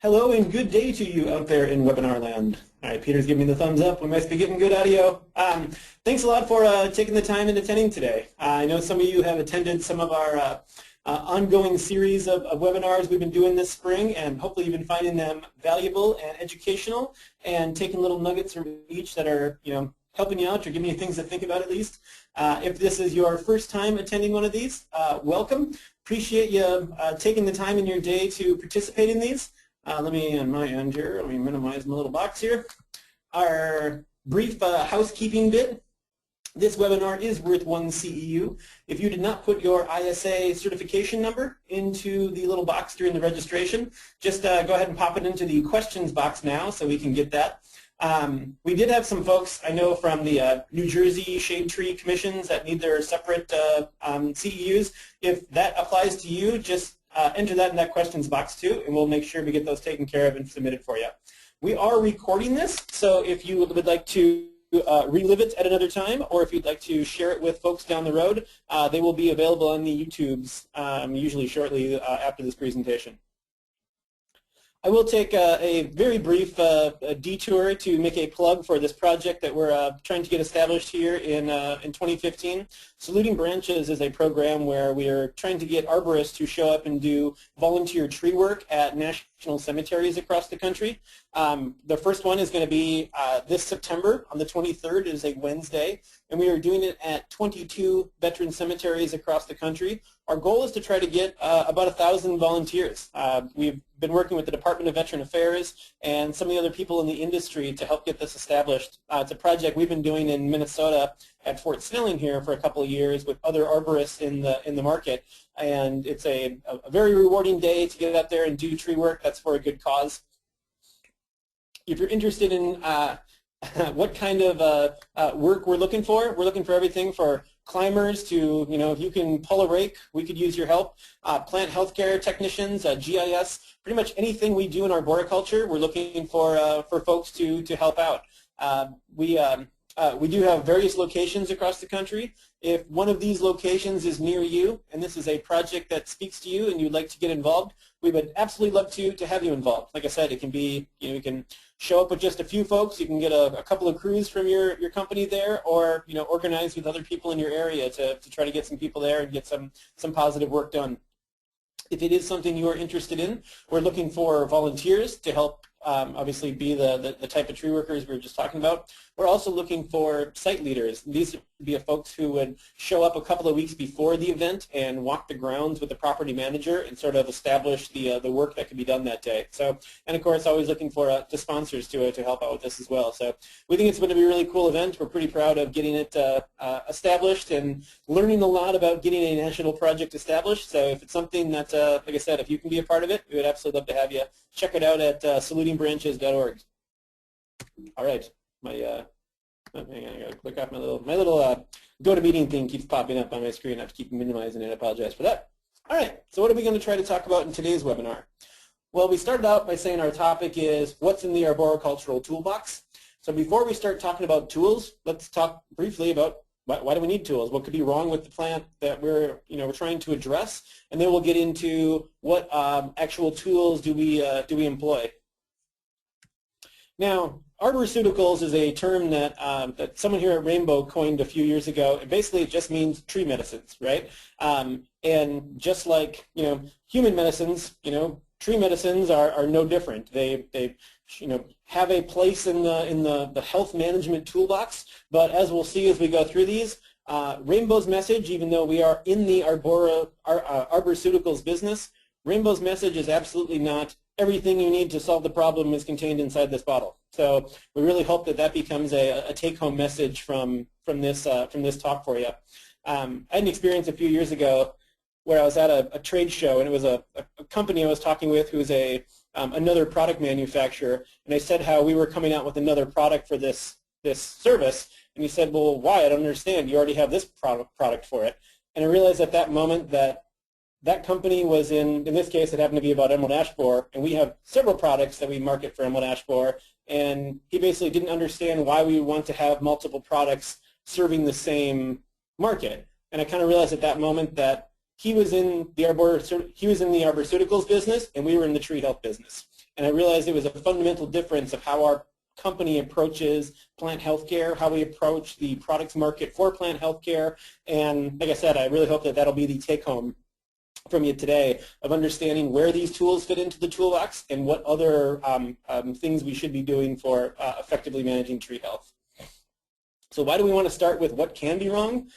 Hello and good day to you out there in webinar land. All right, Peter's giving me the thumbs up. We must be getting good audio. Thanks a lot for taking the time and attending today. I know some of you have attended some of our ongoing series of webinars we've been doing this spring, and hopefully you've been finding them valuable and educational and taking little nuggets from each that are, helping you out or giving you things to think about at least. If this is your first time attending one of these, welcome. Appreciate you taking the time in your day to participate in these. Let me, on my end here, let me minimize my little box here. Our brief housekeeping bit. This webinar is worth 1 CEU. If you did not put your ISA certification number into the little box during the registration, just go ahead and pop it into the questions box now so we can get that. We did have some folks, I know, from the New Jersey Shade Tree Commissions that need their separate CEUs. If that applies to you, just enter that in that questions box too, and we'll make sure we get those taken care of and submitted for you. We are recording this, so if you would like to relive it at another time, or if you'd like to share it with folks down the road, they will be available on the YouTubes usually shortly after this presentation. I will take a very brief detour to make a plug for this project that we're trying to get established here in 2015. Saluting Branches is a program where we are trying to get arborists to show up and do volunteer tree work at national cemeteries across the country. The first one is going to be this September on the 23rd. It is a Wednesday, and we are doing it at 22 veteran cemeteries across the country. Our goal is to try to get about 1,000 volunteers. We've been working with the Department of Veteran Affairs and some of the other people in the industry to help get this established. It's a project we've been doing in Minnesota at Fort Snelling here for a couple of years with other arborists in the market, and it's a very rewarding day to get out there and do tree work. That's for a good cause. If you're interested in what kind of work we're looking for everything for climbers to, if you can pull a rake, we could use your help. Plant healthcare technicians, GIS, pretty much anything we do in arboriculture, we're looking for folks to help out. We do have various locations across the country. If one of these locations is near you, and this is a project that speaks to you and you'd like to get involved, we would absolutely love to have you involved. Like I said, it can be, you can show up with just a few folks, you can get a couple of crews from your company there, or organize with other people in your area to try to get some people there and get some positive work done. If it is something you are interested in, we're looking for volunteers to help obviously be the type of tree workers we were just talking about. We're also looking for site leaders. These would be folks who would show up a couple of weeks before the event and walk the grounds with the property manager and sort of establish the work that could be done that day. So, and of course, always looking for the sponsors to help out with this as well. So we think it's going to be a really cool event. We're pretty proud of getting it established and learning a lot about getting a national project established. So if it's something that, like I said, if you can be a part of it, we would absolutely love to have you. Check it out at salutingbranches.org. All right. Hang on, I gotta click off my little GoToMeeting thing keeps popping up on my screen. I have to keep minimizing it. I apologize for that. All right, so what are we going to try to talk about in today's webinar? Well, we started out by saying our topic is what's in the arboricultural toolbox. So before we start talking about tools, let's talk briefly about why do we need tools? What could be wrong with the plant that we're trying to address, and then we'll get into what actual tools do we employ. Now, arboriceuticals is a term that someone here at Rainbow coined a few years ago. Basically, it just means tree medicines, right? And just like human medicines, tree medicines are no different. They have a place in the health management toolbox. But as we'll see as we go through these, Rainbow's message, even though we are in the arboriceuticals business, Rainbow's message is absolutely not everything you need to solve the problem is contained inside this bottle. So we really hope that becomes a take-home message from this talk for you. I had an experience a few years ago where I was at a trade show, and it was a company I was talking with who was another product manufacturer, and they said how we were coming out with another product for this service, and he said, well, why? I don't understand. You already have this product for it. And I realized at that moment that company was in this case, it happened to be about emerald ash borer, and we have several products that we market for emerald ash borer, and he basically didn't understand why we want to have multiple products serving the same market. And I kind of realized at that moment that he was in the arboriceuticals business, and we were in the tree health business. and I realized it was a fundamental difference of how our company approaches plant healthcare, how we approach the products market for plant healthcare, and like I said, I really hope that that'll be the take-home from you today of understanding where these tools fit into the toolbox and what other things we should be doing for effectively managing tree health. So why do we want to start with what can be wrong?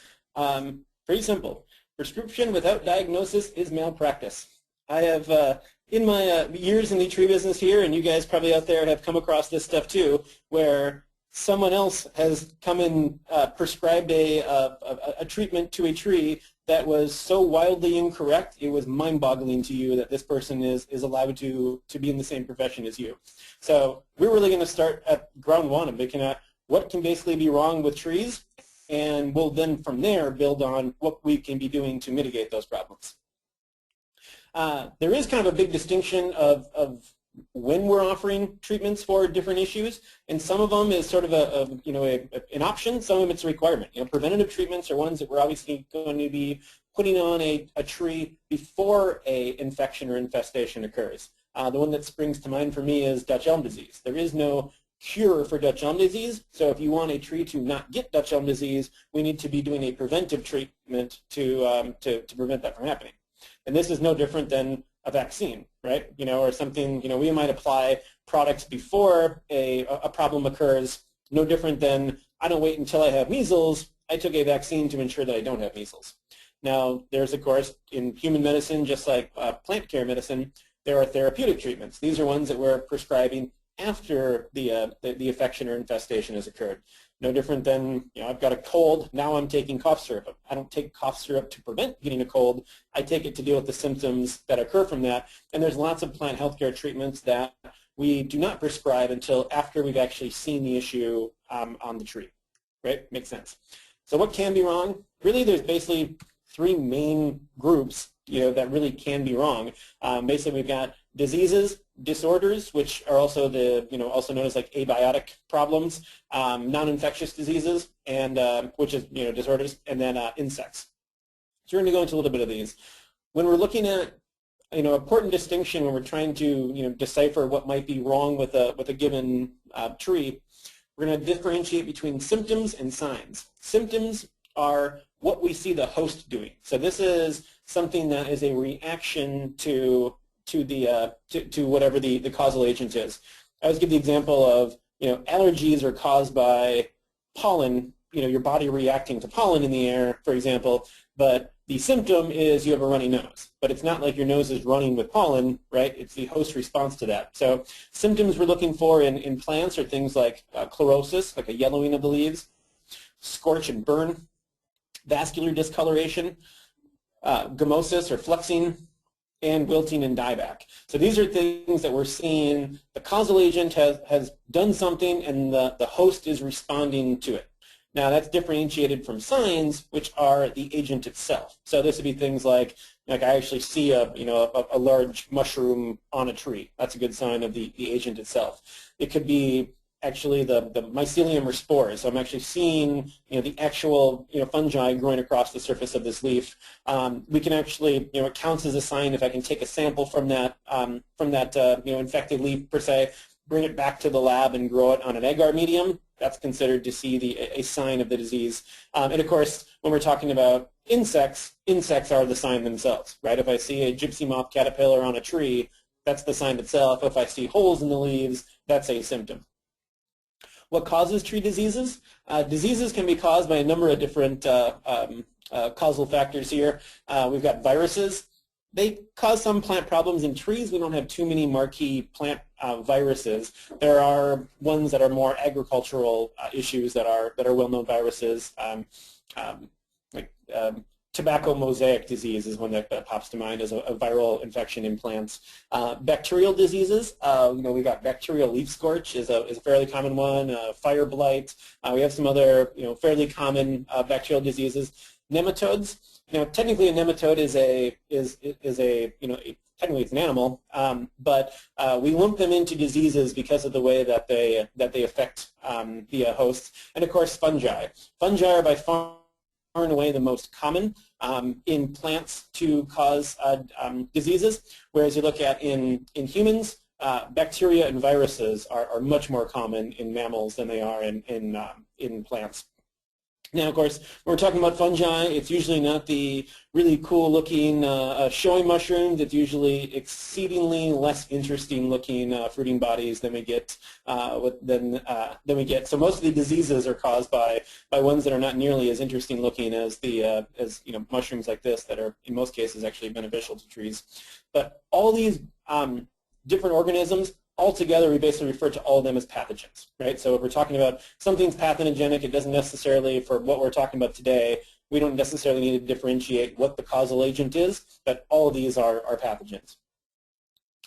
Pretty simple. Prescription without diagnosis is malpractice. I have, in my years in the tree business here, and you guys probably out there have come across this stuff too, where someone else has come and prescribed a treatment to a tree that was so wildly incorrect, it was mind-boggling to you that this person is allowed to be in the same profession as you. So we're really going to start at ground one of looking at what can basically be wrong with trees, and we'll then from there build on what we can be doing to mitigate those problems. There is kind of a big distinction of when we're offering treatments for different issues, and some of them is sort of an option, some of them it's a requirement. Preventative treatments are ones that we're obviously going to be putting on a tree before a infection or infestation occurs. The one that springs to mind for me is Dutch elm disease. There is no cure for Dutch elm disease, so if you want a tree to not get Dutch elm disease, we need to be doing a preventive treatment to prevent that from happening. And this is no different than a vaccine, right? Or something, we might apply products before a problem occurs, no different than I don't wait until I have measles, I took a vaccine to ensure that I don't have measles. Now, there's, of course, in human medicine, just like plant care medicine, there are therapeutic treatments. These are ones that we're prescribing after the infection or infestation has occurred. No different than, I've got a cold, now I'm taking cough syrup. I don't take cough syrup to prevent getting a cold. I take it to deal with the symptoms that occur from that. And there's lots of plant healthcare treatments that we do not prescribe until after we've actually seen the issue on the tree, right? Makes sense. So what can be wrong? Really, there's basically three main groups, that really can be wrong. Basically, we've got diseases, disorders, which are also also known as like abiotic problems, non-infectious diseases, and which is disorders, and then insects. So we're going to go into a little bit of these. When we're looking at important distinction when we're trying to decipher what might be wrong with a given tree, we're going to differentiate between symptoms and signs. Symptoms are what we see the host doing. So this is something that is a reaction to whatever the causal agent is. I always give the example of allergies are caused by pollen, your body reacting to pollen in the air, for example, but the symptom is you have a runny nose. But it's not like your nose is running with pollen, right? It's the host response to that. So symptoms we're looking for in plants are things like chlorosis, like a yellowing of the leaves, scorch and burn, vascular discoloration, gummosis or fluxing, and wilting and dieback. So these are things that we're seeing the causal agent has done something and the host is responding to it. Now that's differentiated from signs, which are the agent itself. So this would be things like I actually see a large mushroom on a tree. That's a good sign of the agent itself. It could be actually the mycelium or spores. So I'm actually seeing the actual fungi growing across the surface of this leaf. We can actually it counts as a sign if I can take a sample from that infected leaf per se, bring it back to the lab and grow it on an agar medium. That's considered to see a sign of the disease. And of course, when we're talking about insects, insects are the sign themselves, right? If I see a gypsy moth caterpillar on a tree, that's the sign itself. If I see holes in the leaves, that's a symptom. What causes tree diseases? Diseases can be caused by a number of different causal factors here. We've got viruses. They cause some plant problems in trees. We don't have too many marquee plant viruses. There are ones that are more agricultural issues that are well-known viruses. Like tobacco mosaic disease is one that pops to mind as a viral infection in plants. Bacterial diseases, we've got bacterial leaf scorch is a fairly common one. Fire blight. We have some other fairly common bacterial diseases. Nematodes. Technically a nematode technically it's an animal, but we lump them into diseases because of the way that they affect the hosts. And of course, fungi. Fungi are by far and away the most common in plants to cause diseases, whereas you look at in humans, bacteria and viruses are much more common in mammals than they are in plants. Now, of course, when we're talking about fungi, it's usually not the really cool-looking showy mushrooms. It's usually exceedingly less interesting-looking fruiting bodies than we get. So most of the diseases are caused by ones that are not nearly as interesting-looking as the mushrooms like this that are in most cases actually beneficial to trees. But all these different organisms, altogether, we basically refer to all of them as pathogens, right? So if we're talking about something's pathogenic, it doesn't necessarily, for what we're talking about today, we don't necessarily need to differentiate what the causal agent is, but all of these are pathogens.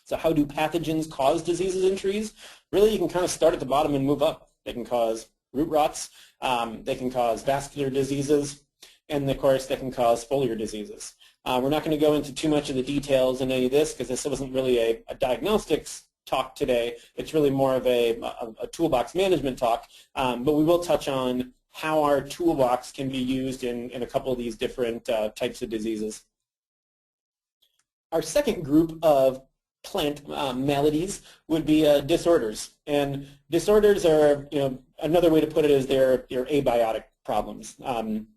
So how do pathogens cause diseases in trees? Really, you can kind of start at the bottom and move up. They can cause root rots, they can cause vascular diseases, and of course, they can cause foliar diseases. We're not going to go into too much of the details in any of this because this wasn't really a diagnostics talk today. It's really more of a toolbox management talk, but we will touch on how our toolbox can be used in a couple of these different types of diseases. Our second group of plant maladies would be disorders, and disorders are, another way to put it is they're abiotic problems.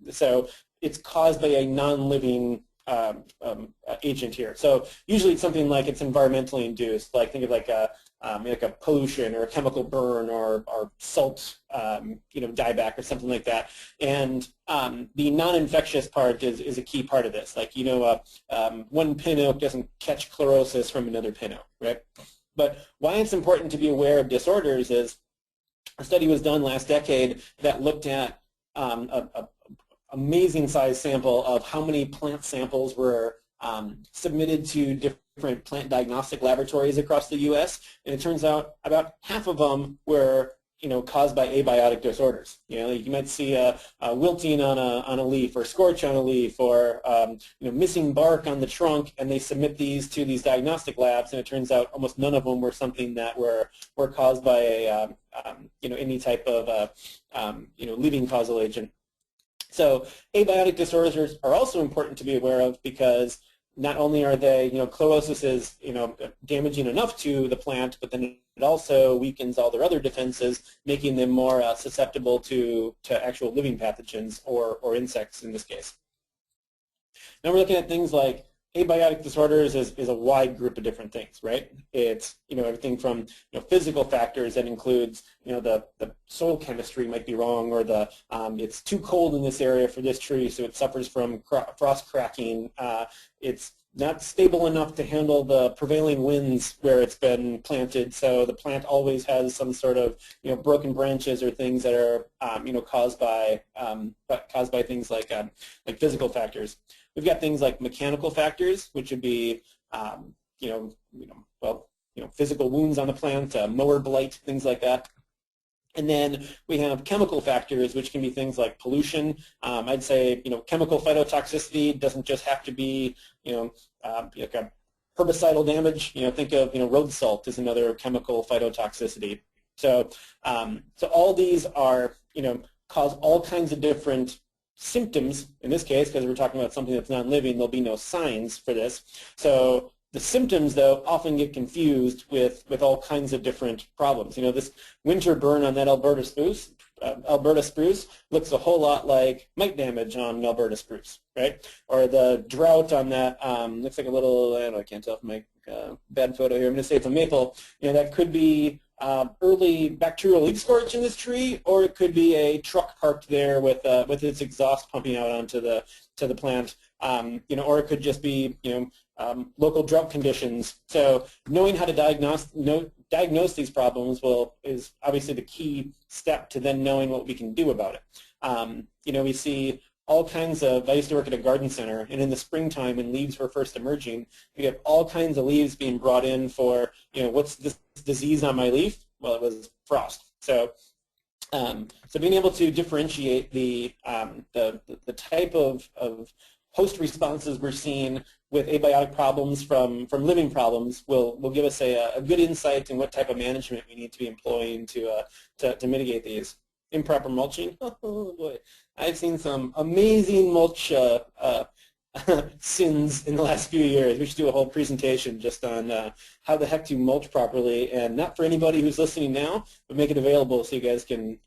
So it's caused by a non-living agent here. So usually it's something like it's environmentally induced, like think of like a pollution or a chemical burn or salt, dieback or something like that. And the non-infectious part is a key part of this. Like, one pin oak doesn't catch chlorosis from another pin oak, right? But why it's important to be aware of disorders is a study was done last decade that looked at a amazing size sample of how many plant samples were submitted to different plant diagnostic laboratories across the U.S. And it turns out about half of them were caused by abiotic disorders. You might see a wilting on a leaf, or scorch on a leaf, or missing bark on the trunk, and they submit these to these diagnostic labs, and it turns out almost none of them were something that were caused by any type of living causal agent. So abiotic disorders are also important to be aware of because not only are they, chlorosis is, damaging enough to the plant, but then it also weakens all their other defenses, making them more susceptible to actual living pathogens or insects in this case. Now we're looking at things like abiotic disorders is a wide group of different things, right? It's everything from physical factors that includes the soil chemistry might be wrong, or it's too cold in this area for this tree, so it suffers from frost cracking. It's not stable enough to handle the prevailing winds where it's been planted, so the plant always has some sort of broken branches or things that are caused by things like physical factors. We've got things like mechanical factors, which would be physical wounds on the plant, mower blight, things like that. And then we have chemical factors, which can be things like pollution. I'd say chemical phytotoxicity doesn't just have to be like a herbicidal damage. Think of road salt as another chemical phytotoxicity. So all these are cause all kinds of different symptoms. In this case, because we're talking about something that's non-living, there'll be no signs for this. So the symptoms, though, often get confused with all kinds of different problems. This winter burn on that Alberta spruce looks a whole lot like mite damage on an Alberta spruce, right? Or the drought on that looks like a little, I can't tell from my bad photo here. I'm going to say it's a maple. That could be early bacterial leaf scorch in this tree, or it could be a truck parked there with its exhaust pumping out onto the plant, or it could just be local drought conditions. So knowing how to diagnose these problems is obviously the key step to then knowing what we can do about it. We see all kinds of, I used to work at a garden center, and in the springtime when leaves were first emerging, we have all kinds of leaves being brought in for, what's this disease on my leaf? Well, it was frost. So being able to differentiate the type of host responses we're seeing with abiotic problems from living problems will give us a good insight in what type of management we need to be employing to mitigate these. Improper mulching, oh boy. I've seen some amazing mulch sins in the last few years. We should do a whole presentation just on how the heck to mulch properly, and not for anybody who's listening now, but make it available so you guys can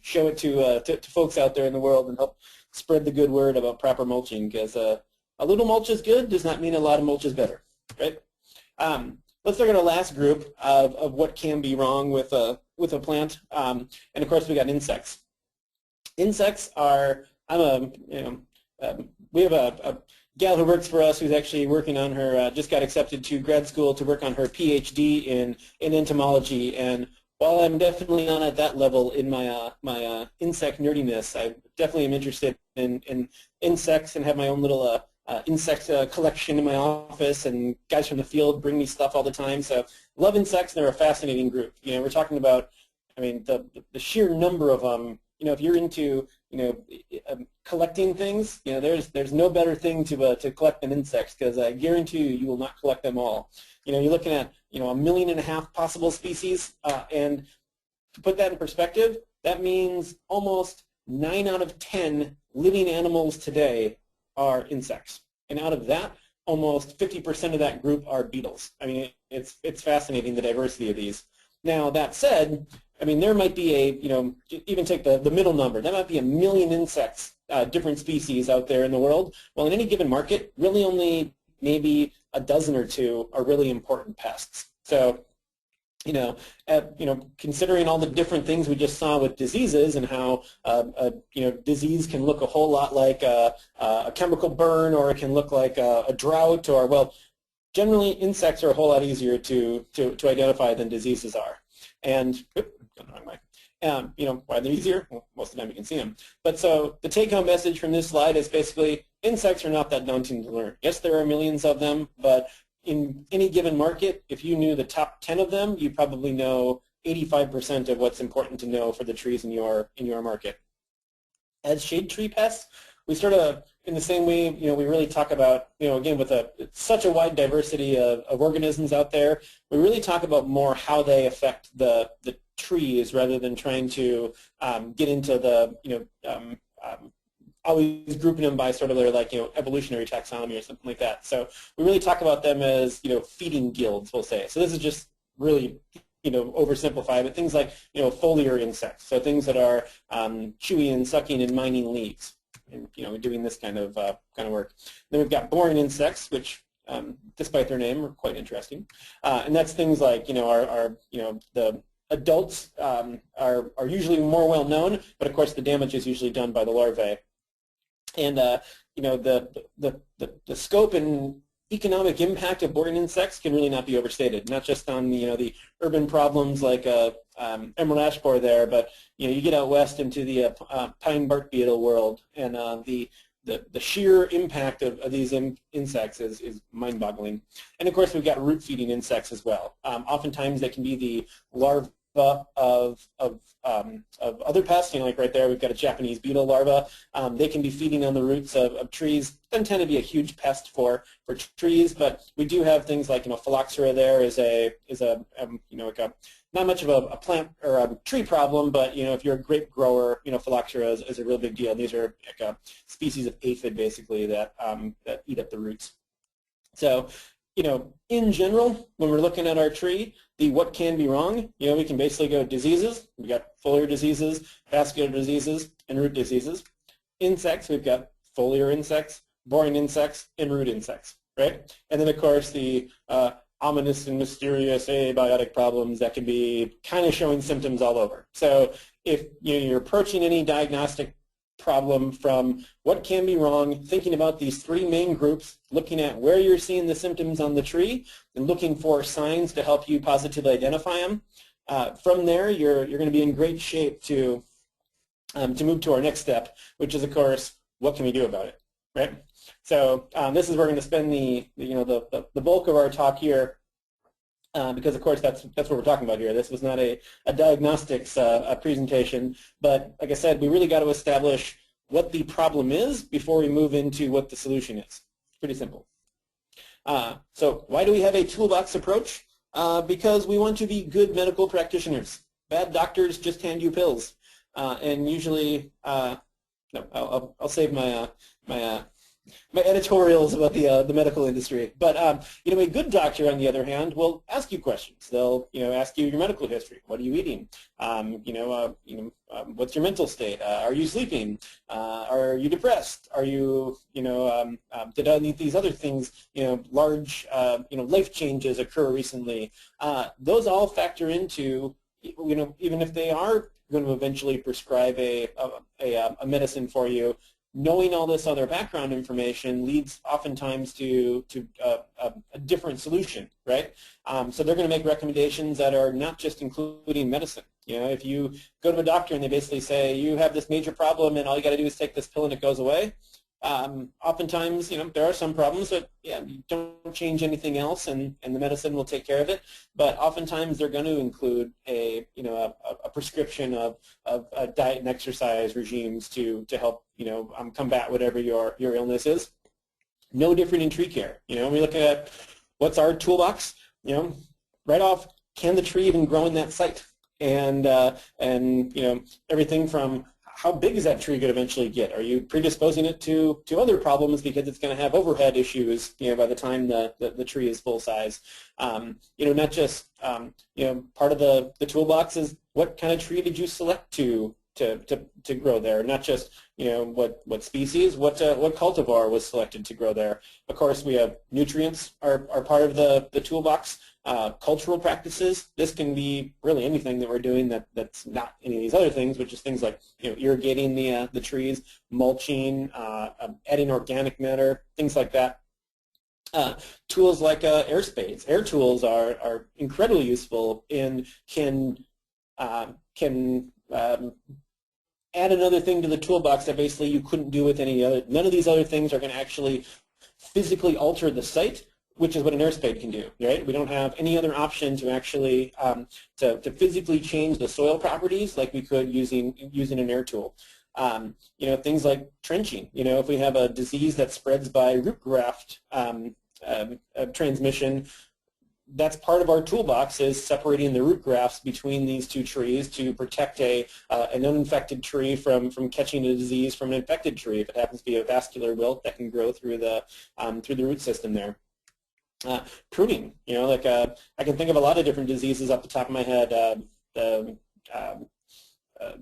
show it to folks out there in the world and help spread the good word about proper mulching, because a little mulch is good does not mean a lot of mulch is better, right? Let's look at our last group of what can be wrong with a plant, and of course we got insects. Insects are, we have a gal who works for us who's actually working on her, just got accepted to grad school to work on her PhD in entomology, and while I'm definitely not at that level in my my insect nerdiness, I definitely am interested in insects and have my own little insect collection in my office, and guys from the field bring me stuff all the time. So love insects, and they're a fascinating group. We're talking about, the sheer number of them. If you're into collecting things, there's no better thing to collect than insects, because I guarantee you will not collect them all. You're looking at 1.5 million possible species, and to put that in perspective, that means almost 9 out of 10 living animals today are insects, and out of that, almost 50% of that group are beetles. It's fascinating, the diversity of these. Now that said, there might be even take the middle number, that might be 1 million insects, different species out there in the world. Well, in any given market, really only maybe a dozen or two are really important pests. So, considering all the different things we just saw with diseases, and how disease can look a whole lot like a chemical burn, or it can look like a drought, or, well, generally insects are a whole lot easier to identify than diseases are. And why they're easier? Well, most of the time you can see them. But so the take-home message from this slide is basically insects are not that daunting to learn. Yes, there are millions of them, but in any given market, if you knew the top 10 of them, you probably know 85% of what's important to know for the trees in your market. As shade tree pests, we sort of, in the same way, we really talk about, again, with such a wide diversity of organisms out there, we really talk about more how they affect the trees, rather than trying to get into the, always grouping them by sort of their evolutionary taxonomy or something like that. So we really talk about them as feeding guilds, we'll say. So this is just really oversimplified, but things like foliar insects, so things that are chewing and sucking and mining leaves, and doing this kind of work. Then we've got boring insects, which despite their name are quite interesting, and that's things like the adults are usually more well known, but of course the damage is usually done by the larvae. And the scope and economic impact of boring insects can really not be overstated. Not just on the urban problems like emerald ash borer there, but you get out west into the pine bark beetle world, and the sheer impact of these insects is mind-boggling. And of course we've got root-feeding insects as well. Oftentimes they can be the larvae of other pests, like right there we've got a Japanese beetle larva. They can be feeding on the roots of trees. Doesn't tend to be a huge pest for trees, but we do have things like phylloxera there is not much of a plant or a tree problem, but if you're a grape grower, phylloxera is a real big deal. These are like a species of aphid basically that eat up the roots. So in general, when we're looking at our tree, what can be wrong, we can basically go diseases. We've got foliar diseases, vascular diseases, and root diseases. Insects, we've got foliar insects, boring insects, and root insects, right? And then, of course, the ominous and mysterious abiotic problems that can be kind of showing symptoms all over. So if you're approaching any diagnostic problem from what can be wrong, thinking about these 3 main groups, looking at where you're seeing the symptoms on the tree, and looking for signs to help you positively identify them. From there, you're going to be in great shape to move to our next step, which is, of course, what can we do about it, right? So this is where we're going to spend the bulk of our talk here, because of course that's what we're talking about here. This was not a diagnostics presentation, but like I said, we really got to establish what the problem is before we move into what the solution is. It's pretty simple. So why do we have a toolbox approach? Because we want to be good medical practitioners. Bad doctors just hand you pills, and usually, no, I'll save my my editorials about the medical industry. But you know, a good doctor, on the other hand, will ask you questions. They'll ask you your medical history. What are you eating? What's your mental state? Are you sleeping? Are you depressed? Are you did any of these other things large life changes occur recently? Those all factor into even if they are going to eventually prescribe a medicine for you. Knowing all this other background information leads oftentimes to a different solution, right? So they're going to make recommendations that are not just including medicine. If you go to a doctor and they basically say you have this major problem and all you got to do is take this pill and it goes away, oftentimes there are some problems that you don't change anything else and the medicine will take care of it. But oftentimes they're going to include a prescription of diet and exercise regimes to help combat whatever your illness is. No different in tree care. When we look at what's our toolbox, right off, can the tree even grow in that site? And everything from how big is that tree going to eventually get? Are you predisposing it to other problems because it's going to have overhead issues by the time the tree is full size? Not just part of the toolbox is what kind of tree did you select to grow there? Not just what species, what cultivar was selected to grow there. Of course, we have nutrients are part of the toolbox. Cultural practices. This can be really anything that we're doing that's not any of these other things, which is things like irrigating the trees, mulching, adding organic matter, things like that. Tools like air spades. Air tools are incredibly useful and can add another thing to the toolbox that basically you couldn't do with any other. None of these other things are going to actually physically alter the site, which is what an air spade can do, right? We don't have any other option to actually to physically change the soil properties like we could using an air tool. Things like trenching. If we have a disease that spreads by root graft transmission, that's part of our toolbox, is separating the root grafts between these two trees to protect an uninfected tree from catching a disease from an infected tree if it happens to be a vascular wilt that can grow through the root system there. Pruning, I can think of a lot of different diseases off the top of my head.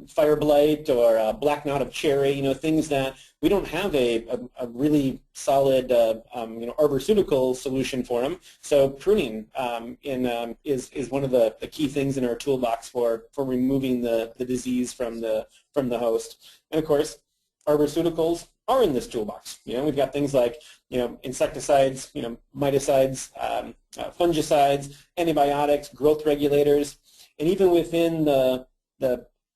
Fire blight or black knot of cherry, things that we don't have a really solid arborceutical solution for them. So pruning is one of the key things in our toolbox for removing the disease from the host. And of course, arborceuticals are in this toolbox. We've got things like insecticides, miticides, fungicides, antibiotics, growth regulators, and even within the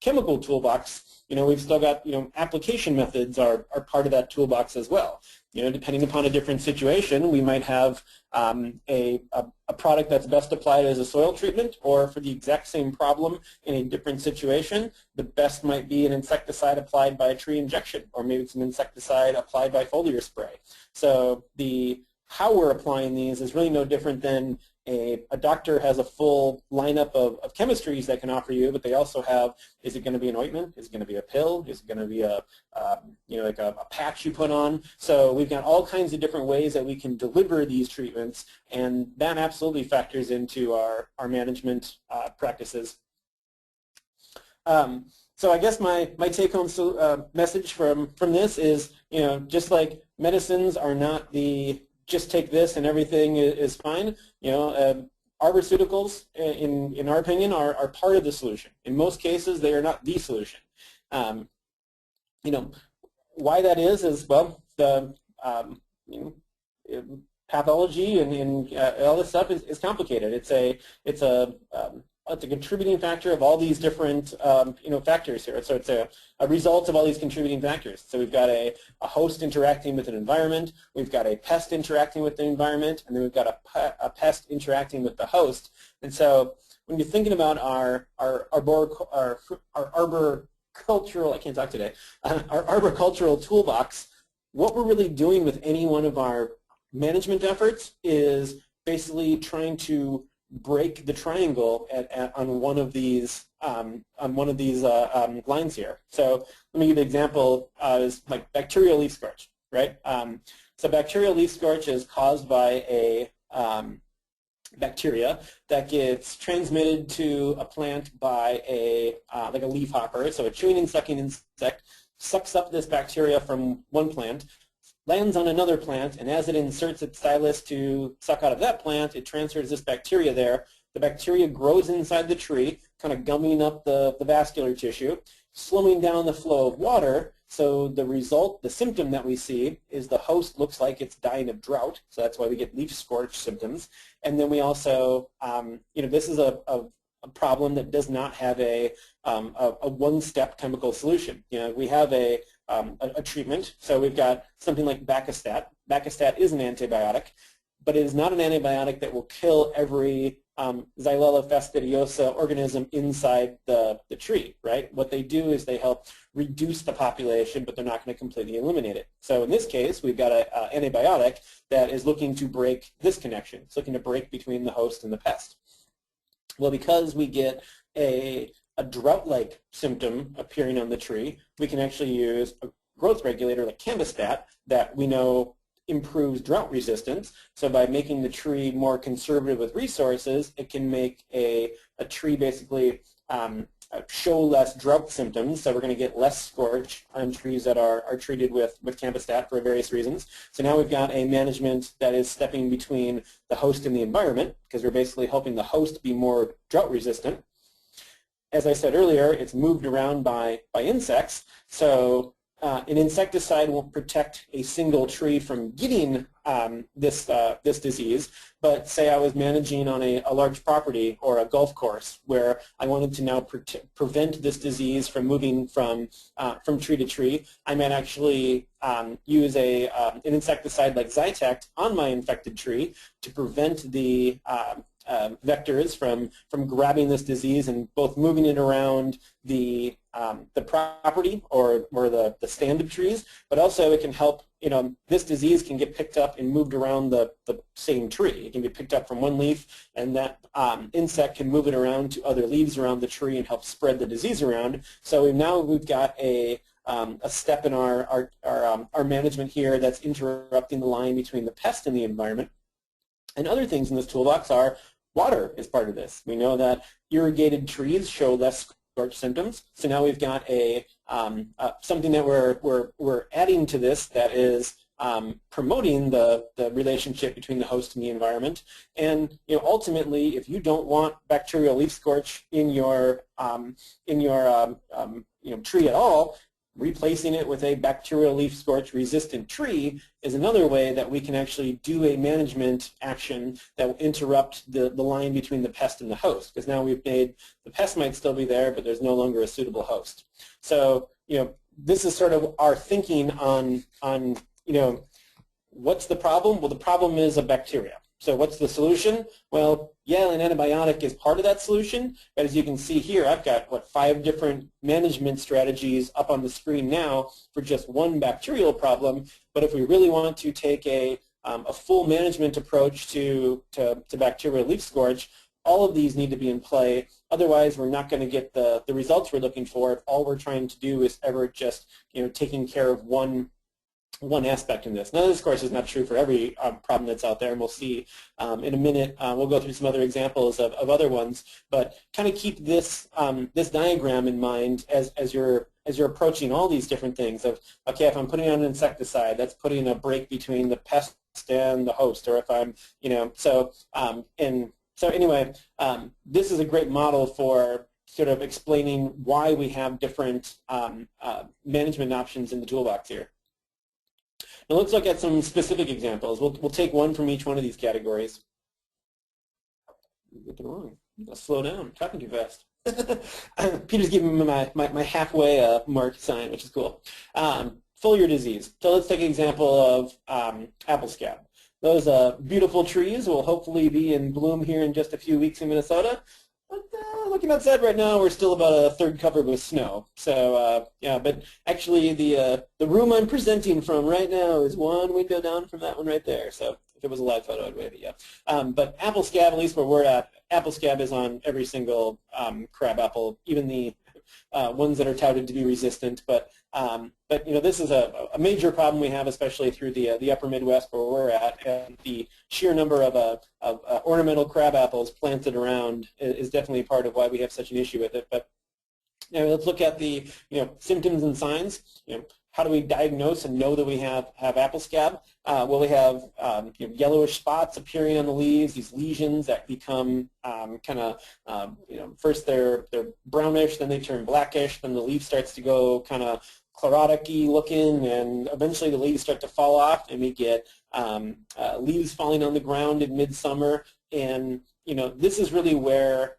chemical toolbox, we've still got application methods are part of that toolbox as well. Depending upon a different situation, we might have a product that's best applied as a soil treatment, or for the exact same problem in a different situation, the best might be an insecticide applied by a tree injection, or maybe it's an insecticide applied by foliar spray. So how we're applying these is really no different than a doctor has a full lineup of chemistries that can offer you, but they also have, is it going to be an ointment? Is it going to be a pill? Is it going to be like a patch you put on? So we've got all kinds of different ways that we can deliver these treatments, and that absolutely factors into our management practices. So I guess my take-home message from this is, just like medicines are not just take this and everything is fine. Arborceuticals, in our opinion, are part of the solution. In most cases, they are not the solution. Why that is well, the pathology and all this stuff is complicated. It's a contributing factor of all these different factors here. So it's a result of all these contributing factors. So we've got a host interacting with an environment, we've got a pest interacting with the environment, and then we've got a pest interacting with the host. And so when you're thinking about our arboricultural, I can't talk today, our arboricultural toolbox, what we're really doing with any one of our management efforts is basically trying to break the triangle on one of these lines here. So let me give you an example. Is like bacterial leaf scourge, right? So bacterial leaf scorch is caused by a bacteria that gets transmitted to a plant by a like a leaf hopper. So a chewing and sucking insect sucks up this bacteria from one plant, lands on another plant, and as it inserts its stylus to suck out of that plant, it transfers this bacteria there. The bacteria grows inside the tree, kind of gumming up the vascular tissue, slowing down the flow of water. So the result, the symptom that we see is the host looks like it's dying of drought. So that's why we get leaf scorch symptoms. And then we also, this is a problem that does not have a one-step chemical solution. We have a treatment. So we've got something like Bacostat. Bacostat is an antibiotic, but it is not an antibiotic that will kill every Xylella fastidiosa organism inside the tree, right? What they do is they help reduce the population, but they're not going to completely eliminate it. So in this case, we've got an antibiotic that is looking to break this connection. It's looking to break between the host and the pest. Well, because we get a drought-like symptom appearing on the tree, we can actually use a growth regulator like Cambistat that we know improves drought resistance. So by making the tree more conservative with resources, it can make a tree basically show less drought symptoms. So we're going to get less scorch on trees that are treated with Cambistat for various reasons. So now we've got a management that is stepping between the host and the environment, because we're basically helping the host be more drought resistant. As I said earlier, it's moved around by insects. So an insecticide will protect a single tree from getting this disease, but say I was managing on a large property or a golf course where I wanted to now prevent this disease from moving from tree to tree, I might actually use an insecticide like Zytect on my infected tree to prevent the vectors from grabbing this disease and both moving it around the property or the stand of trees, but also it can help, this disease can get picked up and moved around the same tree. It can be picked up from one leaf, and that insect can move it around to other leaves around the tree and help spread the disease around. So we've got a step in our management here that's interrupting the line between the pest and the environment. And other things in this toolbox are water is part of this. We know that irrigated trees show less scorch symptoms. So now we've got something that we're adding to this that is promoting the relationship between the host and the environment. And ultimately, if you don't want bacterial leaf scorch in your tree at all, replacing it with a bacterial leaf scorch resistant tree is another way that we can actually do a management action that will interrupt the line between the pest and the host, because now we've made the pest might still be there, but there's no longer a suitable host. So this is sort of our thinking on what's the problem? Well, the problem is a bacteria. So what's the solution? Well, yeah, an antibiotic is part of that solution, but as you can see here, I've got, 5 different management strategies up on the screen now for just one bacterial problem, but if we really want to take a full management approach to bacterial leaf scorch, all of these need to be in play. Otherwise, we're not going to get the results we're looking for if all we're trying to do is ever just taking care of one aspect in this. Now, this, of course, is not true for every problem that's out there, and we'll see in a minute. We'll go through some other examples of other ones, but kind of keep this this diagram in mind as you're approaching all these different things. Of okay, if I'm putting on an insecticide, that's putting a break between the pest and the host, or if I'm so anyway, this is a great model for sort of explaining why we have different management options in the toolbox here. Now let's look at some specific examples. We'll take one from each one of these categories. Looking wrong. I'll slow down. Talking too fast. Peter's giving me my halfway mark sign, which is cool. Foliar disease. So let's take an example of apple scab. Those beautiful trees will hopefully be in bloom here in just a few weeks in Minnesota. But looking outside right now, we're still about a third covered with snow. So yeah, but actually the room I'm presenting from right now is one window down from that one right there. So if it was a live photo, I'd wave it, yeah. But apple scab, at least where we're at, apple scab is on every single crab apple, even the ones that are touted to be resistant. But this is a major problem we have, especially through the upper Midwest where we're at. And the sheer number of ornamental crab apples planted around is definitely part of why we have such an issue with it. But let's look at the symptoms and signs. How do we diagnose and know that we have apple scab? Well, we have yellowish spots appearing on the leaves, these lesions that become first they're brownish, then they turn blackish, then the leaf starts to go kind of chlorotic-y looking, and eventually the leaves start to fall off, and we get leaves falling on the ground in midsummer. And this is really where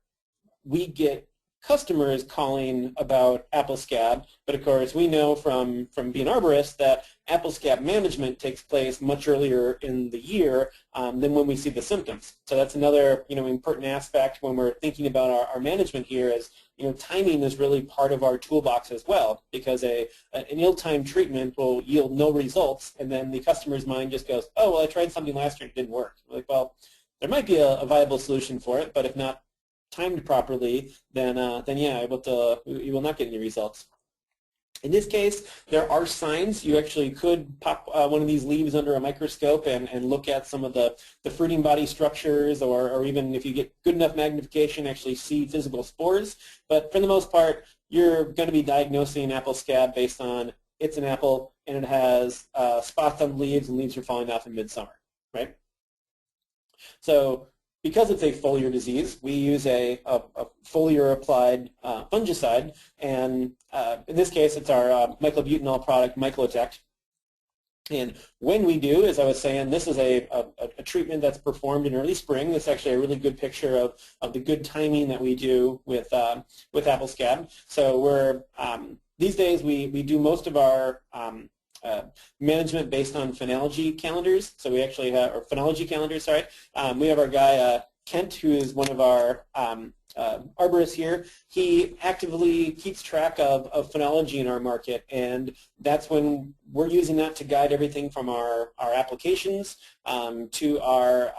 we get customers calling about apple scab, but of course we know from being arborists that apple scab management takes place much earlier in the year than when we see the symptoms. So that's another important aspect when we're thinking about our management here is timing is really part of our toolbox as well, because an ill-timed treatment will yield no results, and then the customer's mind just goes, oh, well, I tried something last year and it didn't work. We're like, well, there might be a viable solution for it, but if not timed properly, then yeah, you will not get any results. In this case, there are signs. You actually could pop one of these leaves under a microscope and look at some of the fruiting body structures, or even if you get good enough magnification, actually see physical spores. But for the most part, you're going to be diagnosing apple scab based on it's an apple and it has spots on leaves, and leaves are falling off in midsummer, right? So because it's a foliar disease, we use a foliar-applied fungicide, and in this case, it's our myclobutanol product, Myclotect. And when we do, as I was saying, this is a treatment that's performed in early spring. This is actually a really good picture of the good timing that we do with apple scab. So these days we do most of our management based on phenology calendars. So we actually have, or phenology calendars, sorry. We have our guy, Kent, who is one of our arborists here. He actively keeps track of phenology in our market, and that's when we're using that to guide everything from our applications to our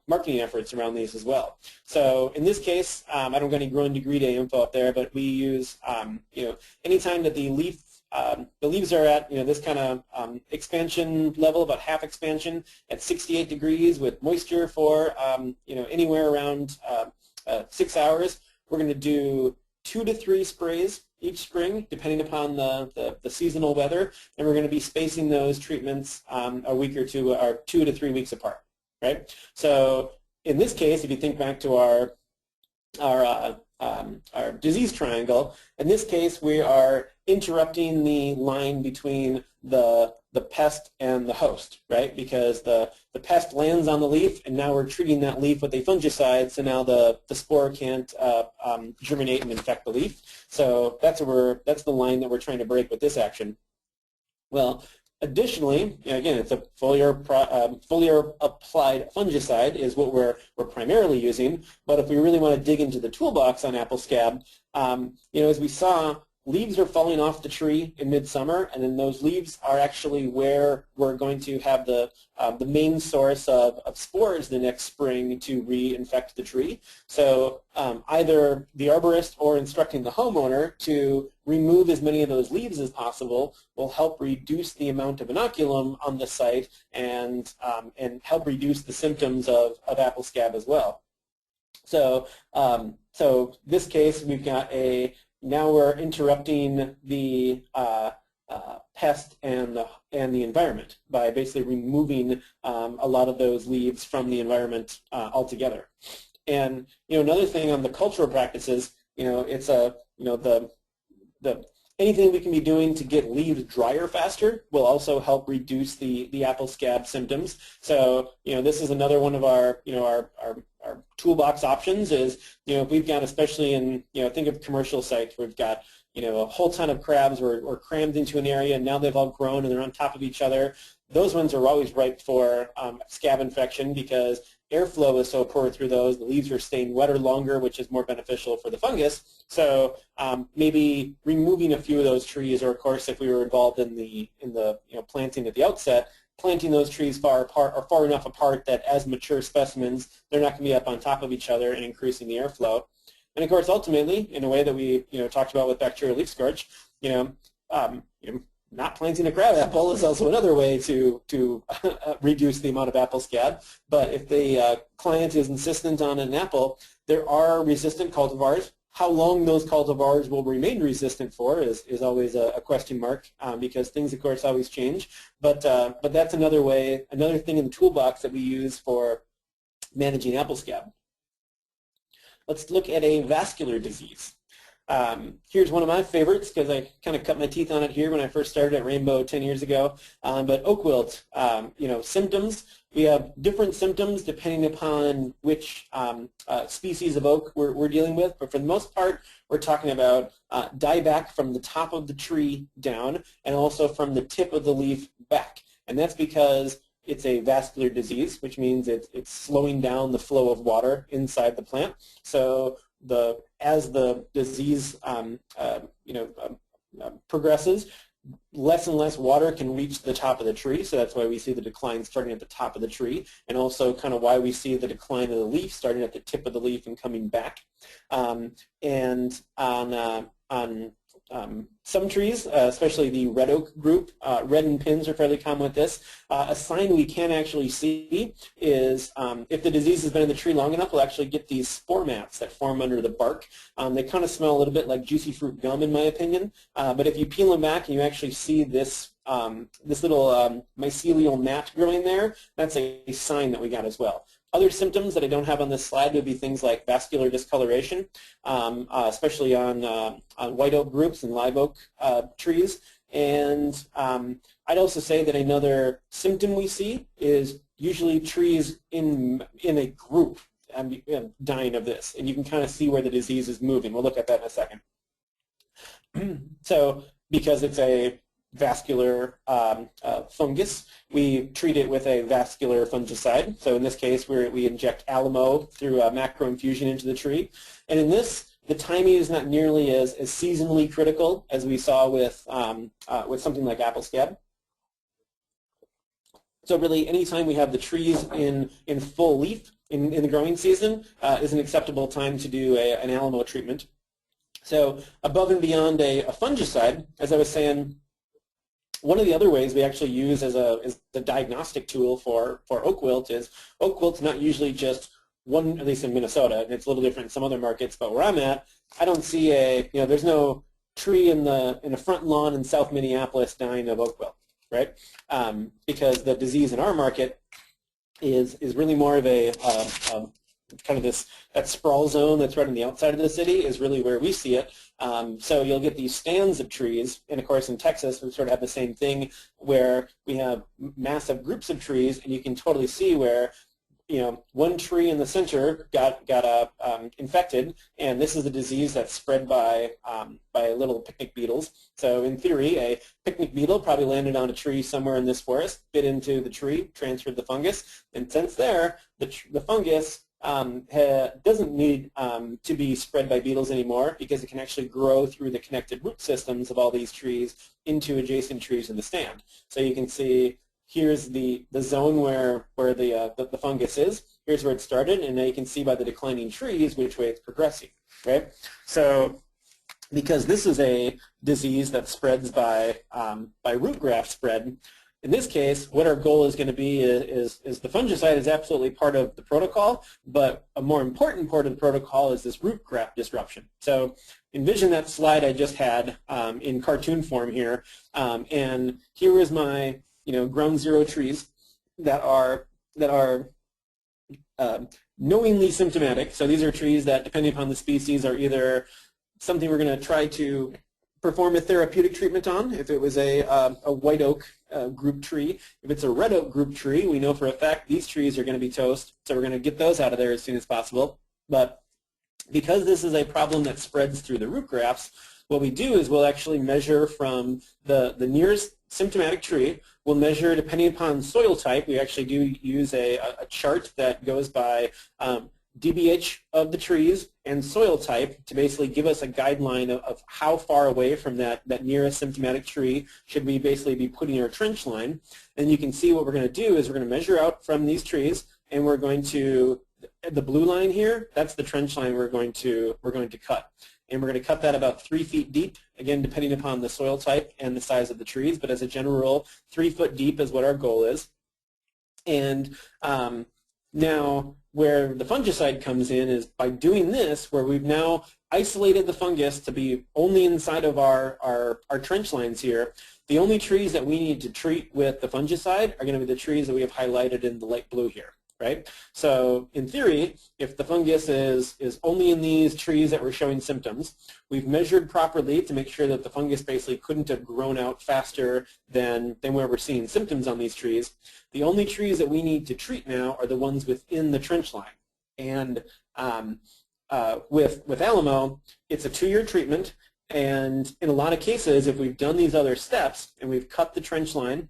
marketing efforts around these as well. So in this case, I don't got any growing degree day info up there, but we use, anytime that the leaves are at this kind of expansion level, about half expansion, at 68 degrees with moisture for anywhere around 6 hours. We're going to do 2 to 3 sprays each spring, depending upon the seasonal weather, and we're going to be spacing those treatments a week or two, or 2 to 3 weeks apart, right? So in this case, if you think back to our disease triangle, in this case we are interrupting the line between the pest and the host, right? Because the pest lands on the leaf, and now we're treating that leaf with a fungicide, so now the spore can't germinate and infect the leaf. So that's the line that we're trying to break with this action. Well, additionally, again, it's a foliar applied fungicide is what we're primarily using. But if we really want to dig into the toolbox on apple scab, as we saw, leaves are falling off the tree in midsummer, and then those leaves are actually where we're going to have the main source of spores the next spring to reinfect the tree. So either the arborist or instructing the homeowner to remove as many of those leaves as possible will help reduce the amount of inoculum on the site and help reduce the symptoms of apple scab as well. So this case, we've got now we're interrupting the pest and the environment by basically removing a lot of those leaves from the environment altogether. And another thing on the cultural practices, it's anything we can be doing to get leaves drier faster will also help reduce the apple scab symptoms. So this is another one of our our toolbox options is, if we've got, especially in, think of commercial sites where we've got, a whole ton of crabs or crammed into an area, and now they've all grown and they're on top of each other. Those ones are always ripe for scab infection because airflow is so poor through those. The leaves are staying wetter longer, which is more beneficial for the fungus. So maybe removing a few of those trees, or of course, if we were involved in the planting at the outset, planting those trees far apart or far enough apart that as mature specimens, they're not going to be up on top of each other and increasing the airflow. And of course, ultimately, in a way that we talked about with bacterial leaf scorch, not planting a crabapple is also another way to reduce the amount of apple scab. But if the client is insistent on an apple, there are resistant cultivars. How long those cultivars will remain resistant for is always a question mark, because things, of course, always change. But that's another way, another thing in the toolbox that we use for managing apple scab. Let's look at a vascular disease. Here's one of my favorites because I kind of cut my teeth on it here when I first started at Rainbow 10 years ago. But oak wilt, symptoms. We have different symptoms depending upon which species of oak we're dealing with. But for the most part, we're talking about dieback from the top of the tree down and also from the tip of the leaf back. And that's because it's a vascular disease, which means it's slowing down the flow of water inside the plant. So as the disease progresses, less and less water can reach the top of the tree, so that's why we see the decline starting at the top of the tree, and also kind of why we see the decline of the leaf starting at the tip of the leaf and coming back. And on some trees, especially the red oak group, red and pins are fairly common with this. A sign we can actually see is if the disease has been in the tree long enough, we'll actually get these spore mats that form under the bark. They kind of smell a little bit like juicy fruit gum in my opinion, but if you peel them back and you actually see this little mycelial mat growing there, that's a sign that we got as well. Other symptoms that I don't have on this slide would be things like vascular discoloration, especially on white oak groups and live oak trees. And I'd also say that another symptom we see is usually trees in a group dying of this. And you can kind of see where the disease is moving. We'll look at that in a second. So because it's a vascular fungus, we treat it with a vascular fungicide. So in this case, we inject Alamo through a macroinfusion into the tree. And in this, the timing is not nearly as seasonally critical as we saw with something like apple scab. So really, anytime we have the trees in full leaf in the growing season is an acceptable time to do an Alamo treatment. So above and beyond a fungicide, as I was saying, one of the other ways we actually use as the diagnostic tool for oak wilt is oak wilt's not usually just one, at least in Minnesota, and it's a little different in some other markets, but where I'm at, I don't see there's no tree in the front lawn in South Minneapolis dying of oak wilt, right? Because the disease in our market is really more of a kind of that sprawl zone that's right on the outside of the city is really where we see it. So you'll get these stands of trees, and of course in Texas we sort of have the same thing where we have massive groups of trees, and you can totally see where one tree in the center got infected, and this is a disease that's spread by little picnic beetles. So in theory, a picnic beetle probably landed on a tree somewhere in this forest, bit into the tree, transferred the fungus, and since there, the fungus doesn't need to be spread by beetles anymore because it can actually grow through the connected root systems of all these trees into adjacent trees in the stand. So you can see here's the zone where the fungus is. Here's where it started, and now you can see by the declining trees which way it's progressing, right? So because this is a disease that spreads by root graft spread, in this case, what our goal is going to be is the fungicide is absolutely part of the protocol, but a more important part of the protocol is this root graft disruption. So envision that slide I just had in cartoon form here, and here is my ground zero trees that are knowingly symptomatic. So these are trees that, depending upon the species, are either something we're going to try to perform a therapeutic treatment on, if it was a white oak group tree. If it's a red oak group tree, we know for a fact these trees are going to be toast, so we're going to get those out of there as soon as possible. But because this is a problem that spreads through the root grafts, what we do is we'll actually measure from the nearest symptomatic tree. We'll measure, depending upon soil type, we actually do use a chart that goes by DBH of the trees and soil type to basically give us a guideline of how far away from that nearest symptomatic tree should we basically be putting our trench line. And you can see what we're going to do is we're going to measure out from these trees, and we're going to the blue line here, that's the trench line we're going to cut. And we're going to cut that about 3 feet deep, again, depending upon the soil type and the size of the trees. But as a general rule, 3 foot deep is what our goal is. And now where the fungicide comes in is by doing this, where we've now isolated the fungus to be only inside of our trench lines here, the only trees that we need to treat with the fungicide are going to be the trees that we have highlighted in the light blue here. Right? So in theory, if the fungus is only in these trees that were showing symptoms, we've measured properly to make sure that the fungus basically couldn't have grown out faster than where we're seeing symptoms on these trees. The only trees that we need to treat now are the ones within the trench line. And with Alamo, it's a 2-year treatment. And in a lot of cases, if we've done these other steps and we've cut the trench line,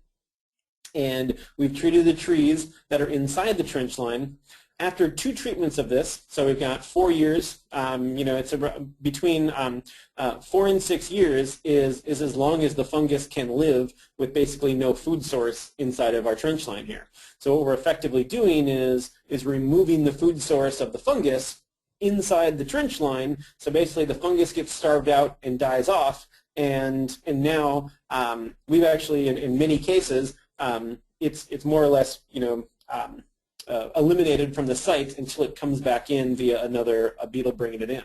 and we've treated the trees that are inside the trench line, after 2 treatments of this, so we've got 4 years, it's between 4 and 6 years is as long as the fungus can live with basically no food source inside of our trench line here. So what we're effectively doing is removing the food source of the fungus inside the trench line, so basically the fungus gets starved out and dies off, and now we've actually, in many cases, it's more or less, eliminated from the site until it comes back in via another beetle bringing it in.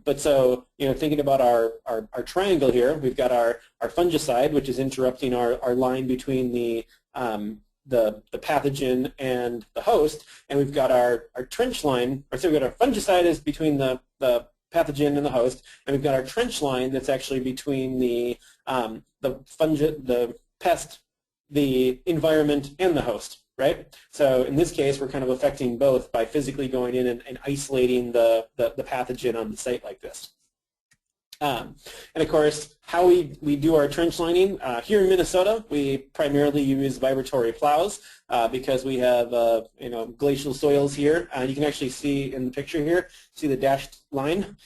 But so, thinking about our triangle here, we've got our fungicide, which is interrupting our line between the pathogen and the host, and we've got our trench line, or so we've got our fungicide is between the pathogen and the host, and we've got our trench line that's actually between the pest, the environment, and the host, right? So in this case, we're kind of affecting both by physically going in and isolating the pathogen on the site like this. And of course, how we do our trench lining, here in Minnesota, we primarily use vibratory plows because we have glacial soils here. You can actually see in the picture here, see the dashed line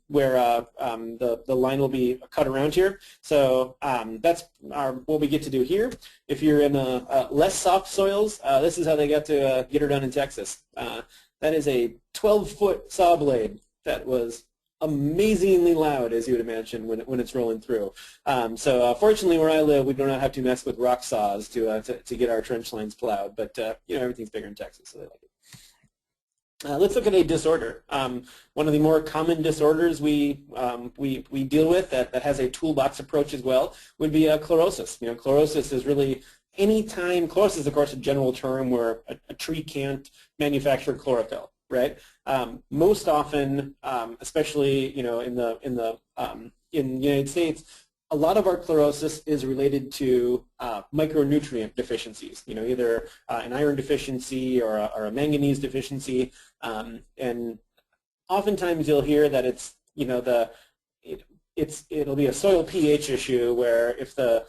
where the line will be cut around here. So that's what we get to do here. If you're in less soft soils, this is how they got to get her done in Texas. That is a 12-foot saw blade that was amazingly loud, as you would imagine, when it's rolling through. So fortunately, where I live, we do not have to mess with rock saws to get our trench lines plowed. But everything's bigger in Texas, so they like it. Let's look at a disorder. One of the more common disorders we deal with that has a toolbox approach as well would be chlorosis. Chlorosis is really anytime, chlorosis is of course a general term where a tree can't manufacture chlorophyll. Right. Most often, especially in the United States, a lot of our chlorosis is related to micronutrient deficiencies. Either an iron deficiency or a manganese deficiency, and oftentimes you'll hear that it's it'll be a soil pH issue where if there's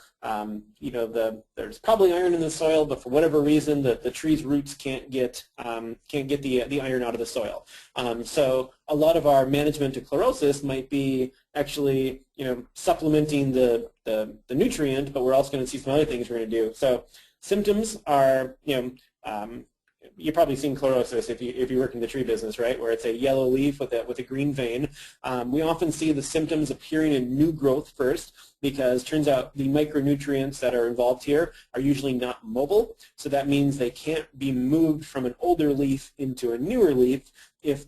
probably iron in the soil, but for whatever reason the tree's roots can't get the iron out of the soil. So a lot of our management of chlorosis might be actually supplementing the nutrient, but we're also going to see some other things we're going to do. So symptoms are you've probably seen chlorosis if you work in the tree business, right? Where it's a yellow leaf with a green vein. We often see the symptoms appearing in new growth first, because it turns out the micronutrients that are involved here are usually not mobile. So that means they can't be moved from an older leaf into a newer leaf. If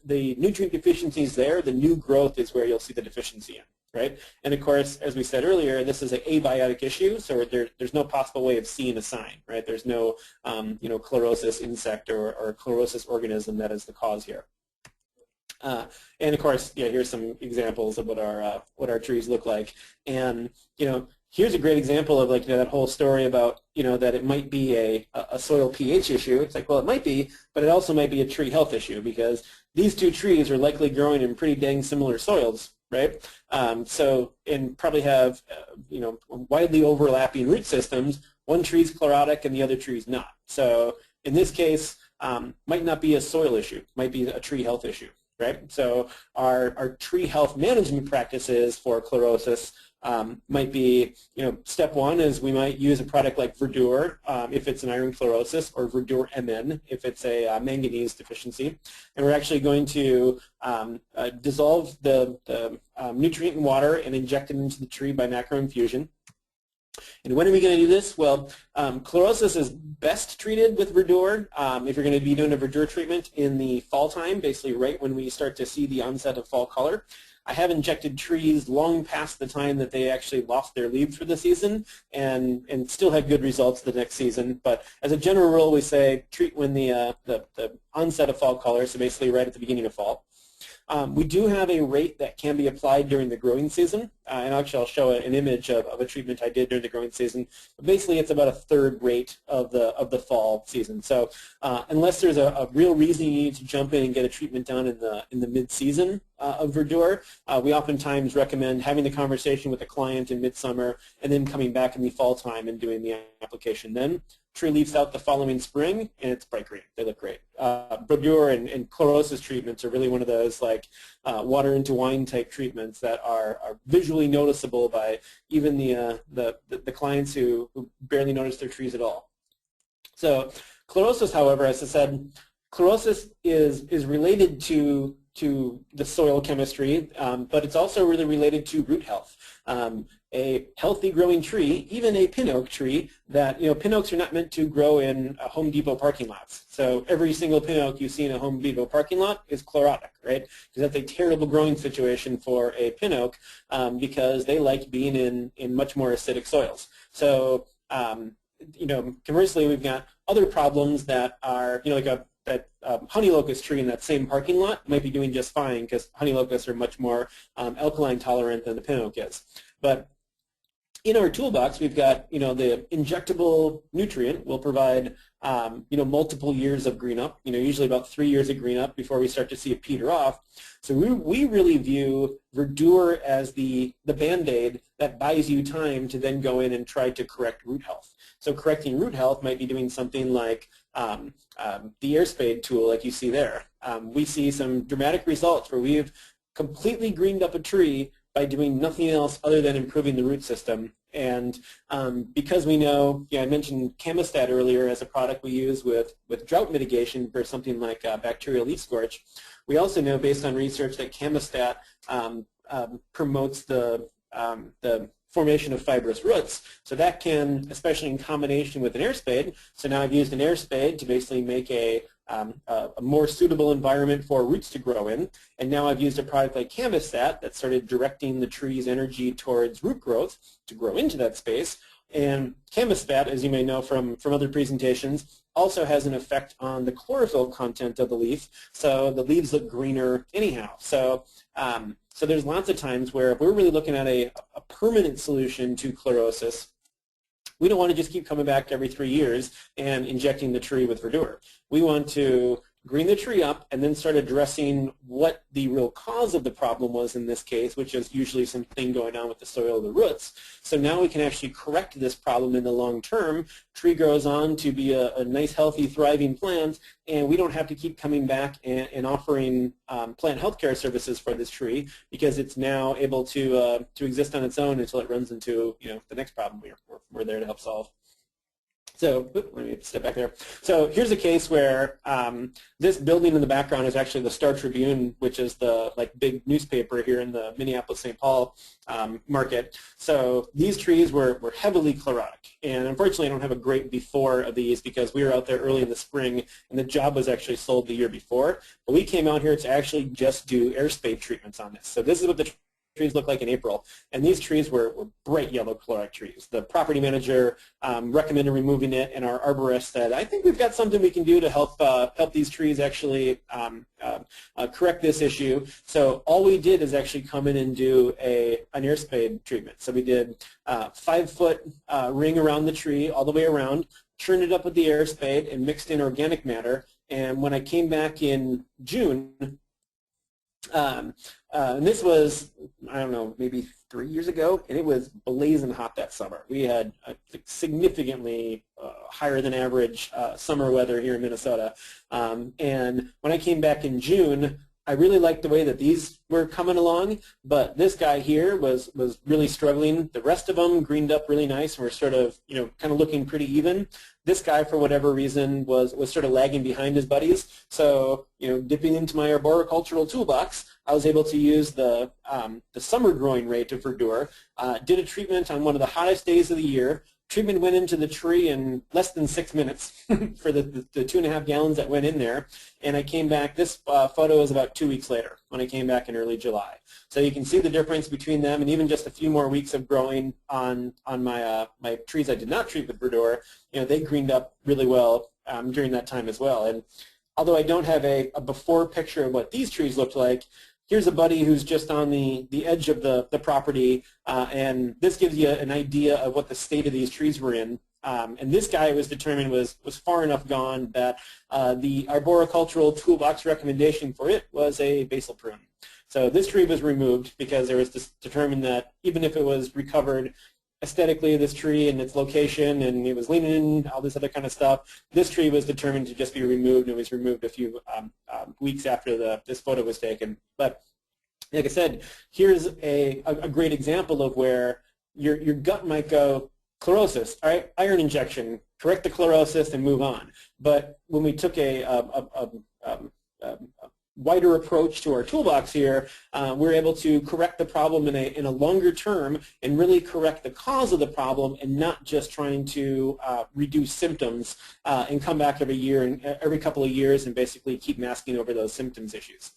the nutrient deficiency is there, the new growth is where you'll see the deficiency in. Right? And of course, as we said earlier, this is an abiotic issue, so there's no possible way of seeing a sign, right? There's no chlorosis insect or chlorosis organism that is the cause here. And of course, here's some examples of what our trees look like. And here's a great example of that whole story about that it might be a soil pH issue. It's like, well, it might be, but it also might be a tree health issue, because these two trees are likely growing in pretty dang similar soils. Right, and probably have widely overlapping root systems. One tree's chlorotic and the other tree's not. So in this case, might not be a soil issue, might be a tree health issue. Right, so our tree health management practices for chlorosis might be, step one is we might use a product like Verdure if it's an iron chlorosis, or Verdure MN if it's a manganese deficiency. And we're actually going to dissolve the nutrient in water and inject it into the tree by macroinfusion. And when are we going to do this? Well, chlorosis is best treated with Verdure if you're going to be doing a Verdure treatment in the fall time, basically right when we start to see the onset of fall color. I have injected trees long past the time that they actually lost their leaves for the season and still had good results the next season. But as a general rule, we say treat when the onset of fall color, so basically right at the beginning of fall. We do have a rate that can be applied during the growing season, and actually I'll show an image of a treatment I did during the growing season. But basically, it's about a third rate of the fall season. So unless there's a real reason you need to jump in and get a treatment done in the mid-season of Verdure, we oftentimes recommend having the conversation with the client in midsummer and then coming back in the fall time and doing the application then. Tree leaves out the following spring, and it's bright green. They look great. Verdure and chlorosis treatments are really one of those like water into wine type treatments that are visually noticeable by even the clients who barely notice their trees at all. So chlorosis, however, as I said, chlorosis is related to the soil chemistry, but it's also really related to root health. A healthy growing tree, even a pin oak tree, that, pin oaks are not meant to grow in Home Depot parking lots. So every single pin oak you see in a Home Depot parking lot is chlorotic, right? Because that's a terrible growing situation for a pin oak because they like being in much more acidic soils. So, conversely, we've got other problems that are, like that honey locust tree in that same parking lot might be doing just fine because honey locusts are much more alkaline tolerant than the pin oak is. But in our toolbox, we've got, the injectable nutrient will provide, multiple years of green up, usually about 3 years of green up before we start to see it peter off. So we really view Verdure as the Band-Aid that buys you time to then go in and try to correct root health. So correcting root health might be doing something like the air spade tool like you see there. We see some dramatic results where we've completely greened up a tree by doing nothing else other than improving the root system. And because we know, I mentioned Chemistat earlier as a product we use with drought mitigation for something like bacterial leaf scorch, we also know based on research that Chemistat promotes the formation of fibrous roots. So that can, especially in combination with an air spade, so now I've used an air spade to basically make a more suitable environment for roots to grow in, and now I've used a product like Chemistat that started directing the tree's energy towards root growth to grow into that space. And Chemistat, as you may know from other presentations, also has an effect on the chlorophyll content of the leaf, so the leaves look greener anyhow. So so there's lots of times where if we're really looking at a permanent solution to chlorosis, we don't want to just keep coming back every 3 years and injecting the tree with Verdure. We want to green the tree up and then start addressing what the real cause of the problem was in this case, which is usually something going on with the soil or the roots. So now we can actually correct this problem in the long term. Tree grows on to be a nice, healthy, thriving plant, and we don't have to keep coming back and offering plant health care services for this tree because it's now able to exist on its own until it runs into the next problem we're there to help solve. So let me step back there. So here's a case where this building in the background is actually the Star Tribune, which is the big newspaper here in the Minneapolis-St. Paul market. So these trees were heavily chlorotic, and unfortunately I don't have a great before of these because we were out there early in the spring and the job was actually sold the year before. But we came out here to actually just do air spade treatments on this. So this is what the trees look like in April, and these trees were bright yellow chlorotic trees. The property manager recommended removing it, and our arborist said, I think we've got something we can do to help these trees actually correct this issue. So all we did is actually come in and do an air spade treatment. So we did 5-foot ring around the tree all the way around, churned it up with the air spade, and mixed in organic matter. And when I came back in June, and this was, I don't know, maybe 3 years ago, and it was blazing hot that summer. We had significantly higher than average summer weather here in Minnesota. And when I came back in June, I really liked the way that these were coming along, but this guy here was really struggling. The rest of them greened up really nice and were sort of, kind of looking pretty even. This guy, for whatever reason, was sort of lagging behind his buddies. So, dipping into my arboricultural toolbox, I was able to use the summer growing rate of verdure, did a treatment on one of the hottest days of the year. Treatment went into the tree in less than 6 minutes for the 2.5 gallons that went in there. And I came back, this photo is about 2 weeks later when I came back in early July. So you can see the difference between them, and even just a few more weeks of growing on my trees I did not treat with verdure, they greened up really well during that time as well. And although I don't have a before picture of what these trees looked like, here's a buddy who's just on the edge of the property, and this gives you an idea of what the state of these trees were in. And this guy was determined was far enough gone that the arboricultural toolbox recommendation for it was a basal prune. So this tree was removed because there was determined that even if it was recovered aesthetically, this tree and its location, and it was leaning in, all this other kind of stuff, this tree was determined to just be removed, and it was removed a few weeks after this photo was taken. But like I said, here's a great example of where your gut might go, chlorosis, all right, iron injection, correct the chlorosis and move on. But when we took a wider approach to our toolbox here, we're able to correct the problem in a longer term and really correct the cause of the problem, and not just trying to reduce symptoms and come back every year and every couple of years and basically keep masking over those symptoms issues.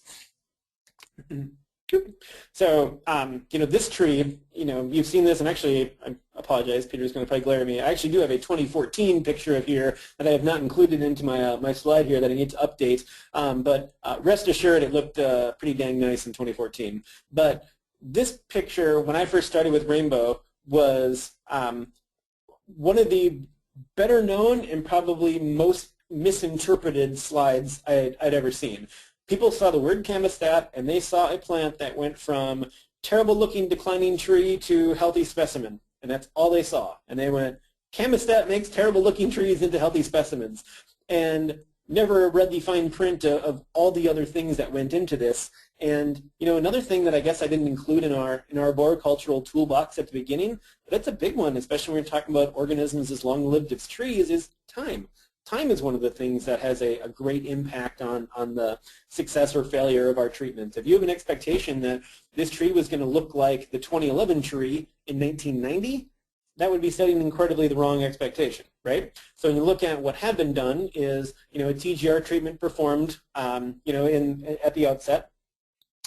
So, this tree, you've seen this, and actually, I apologize, Peter's going to probably glare at me. I actually do have a 2014 picture of here that I have not included into my my slide here that I need to update. But rest assured, it looked pretty dang nice in 2014. But this picture, when I first started with Rainbow, was one of the better known and probably most misinterpreted slides I'd ever seen. People saw the word chemostat, and they saw a plant that went from terrible-looking declining tree to healthy specimen, and that's all they saw. And they went, chemostat makes terrible-looking trees into healthy specimens, and never read the fine print of all the other things that went into this. And another thing that I guess I didn't include in our arboricultural toolbox at the beginning, but it's a big one, especially when we're talking about organisms as long-lived as trees, is time. Time is one of the things that has a great impact on the success or failure of our treatments. If you have an expectation that this tree was going to look like the 2011 tree in 1990, that would be setting incredibly the wrong expectation, right? So when you look at what had been done is, a TGR treatment performed, at the outset,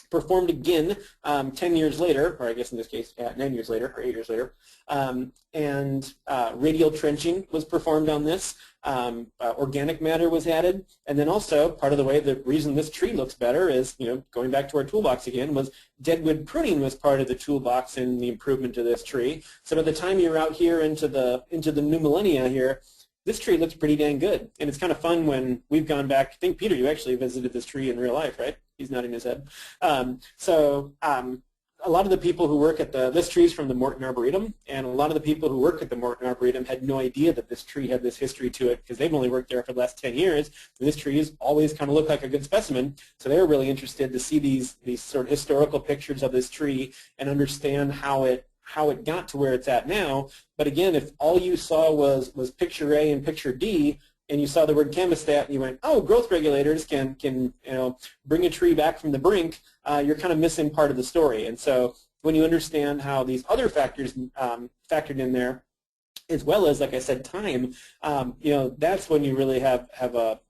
performed again 10 years later, or I guess in this case 9 years later, or 8 years later, and radial trenching was performed on this. Organic matter was added, and then also part of the reason this tree looks better is, going back to our toolbox again, was deadwood pruning was part of the toolbox in the improvement of this tree. So by the time you're out here into the new millennia here, this tree looks pretty dang good. And it's kind of fun when we've gone back. I think, Peter, you actually visited this tree in real life, right? He's nodding his head. A lot of the people who work at this tree is from the Morton Arboretum, and a lot of the people who work at the Morton Arboretum had no idea that this tree had this history to it, because they've only worked there for the last 10 years. And this tree has always kind of looked like a good specimen, so they were really interested to see these sort of historical pictures of this tree and understand how it got to where it's at now. But again, if all you saw was picture A and picture D, and you saw the word chemostat and you went, oh, growth regulators can bring a tree back from the brink, you're kind of missing part of the story. And so when you understand how these other factors factored in there, as well as, like I said, time, that's when you really have a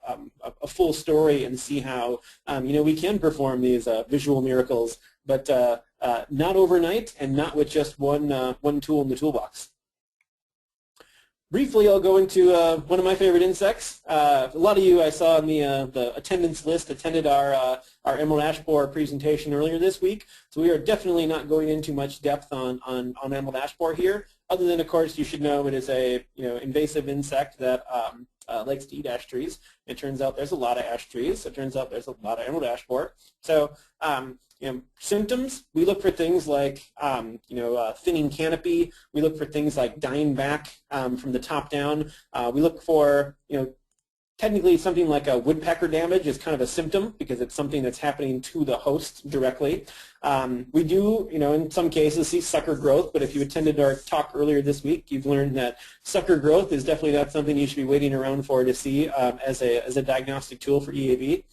full story and see how we can perform these visual miracles, but not overnight and not with just one tool in the toolbox. Briefly, I'll go into one of my favorite insects. A lot of you I saw on the attendance list attended our emerald ash borer presentation earlier this week, so we are definitely not going into much depth on emerald ash borer here. Other than, of course, you should know it is a invasive insect that likes to eat ash trees. It turns out there's a lot of ash trees. So it turns out there's a lot of emerald ash borer. So symptoms, we look for things like thinning canopy. We look for things like dying back from the top down. We look for technically something like a woodpecker damage is kind of a symptom because it's something that's happening to the host directly. We do, in some cases see sucker growth, but if you attended our talk earlier this week, you've learned that sucker growth is definitely not something you should be waiting around for to see as a diagnostic tool for EAV.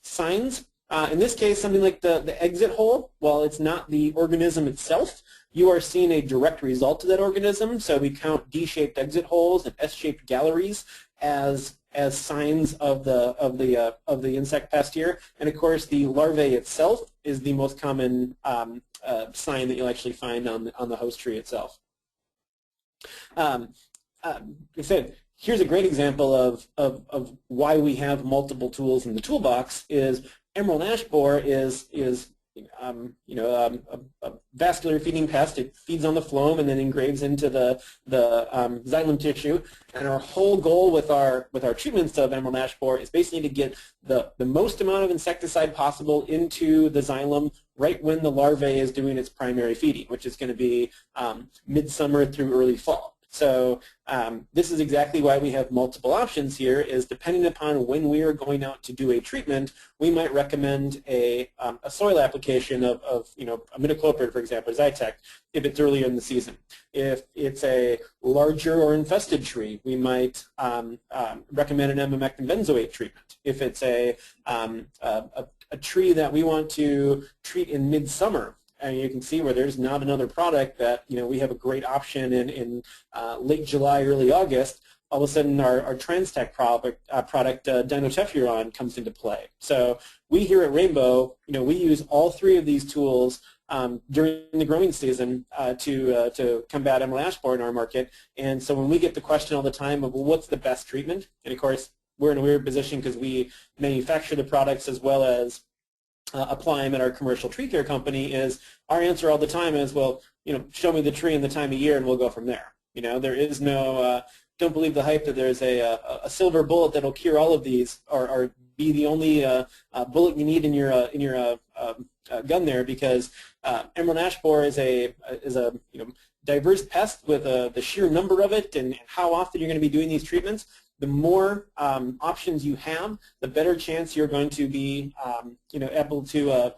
Signs, in this case, something like the exit hole, while it's not the organism itself, you are seeing a direct result to that organism. So we count D-shaped exit holes and S-shaped galleries as signs of the insect pest here. And of course, the larvae itself is the most common sign that you'll actually find on the host tree itself. Like I said, here's a great example of why we have multiple tools in the toolbox. Is emerald ash borer is a vascular feeding pest. It feeds on the phloem and then engraves into the xylem tissue. And our whole goal with our treatments of emerald ash borer is basically to get the most amount of insecticide possible into the xylem right when the larvae is doing its primary feeding, which is going to be midsummer through early fall. So this is exactly why we have multiple options here, is depending upon when we are going out to do a treatment, we might recommend a soil application of imidacloprid, for example, Zytec, if it's earlier in the season. If it's a larger or infested tree, we might recommend an emamectin benzoate treatment. If it's a tree that we want to treat in midsummer, and you can see where there's not another product that we have a great option in late July, early August. All of a sudden, our TransTech product Dinotefuron comes into play. So we here at Rainbow, we use all three of these tools during the growing season to combat emerald ash borer in our market. And so when we get the question all the time of, well, what's the best treatment? And of course, we're in a weird position because we manufacture the products as well as apply them at our commercial tree care company. Is our answer all the time is, well, show me the tree and the time of year and we'll go from there. There is no, don't believe the hype that there's a silver bullet that'll cure all of these or be the only bullet you need in your gun there, because emerald ash borer is a diverse pest with the sheer number of it and how often you're going to be doing these treatments. The more options you have, the better chance you're going to be, able to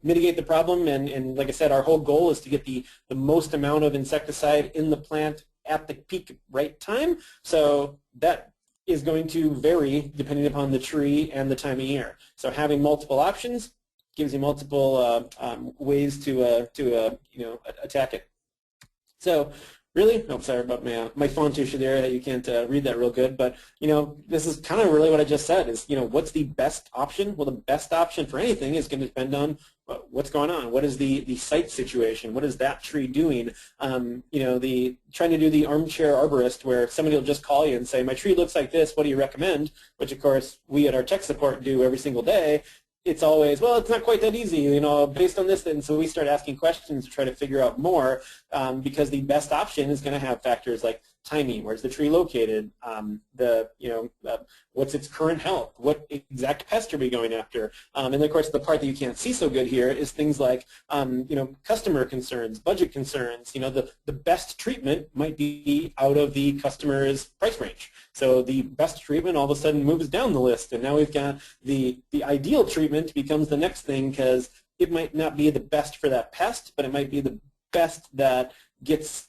mitigate the problem. And like I said, our whole goal is to get the most amount of insecticide in the plant at the peak right time. So that is going to vary depending upon the tree and the time of year. So having multiple options gives you multiple ways to attack it. So. Really? Oh, sorry about my font issue there. You can't read that real good. But, this is kind of really what I just said is, what's the best option? Well, the best option for anything is going to depend on what's going on. What is the site situation? What is that tree doing? Trying to do the armchair arborist where somebody will just call you and say, my tree looks like this. What do you recommend? Which, of course, we at our tech support do every single day. It's always, well, it's not quite that easy, based on this. And so we start asking questions to try to figure out more, because the best option is going to have factors like timing, where's the tree located, what's its current health, what exact pest are we going after, and of course the part that you can't see so good here is things like customer concerns, budget concerns. The best treatment might be out of the customer's price range. So the best treatment all of a sudden moves down the list, and now we've got the ideal treatment becomes the next thing, because it might not be the best for that pest, but it might be the best that gets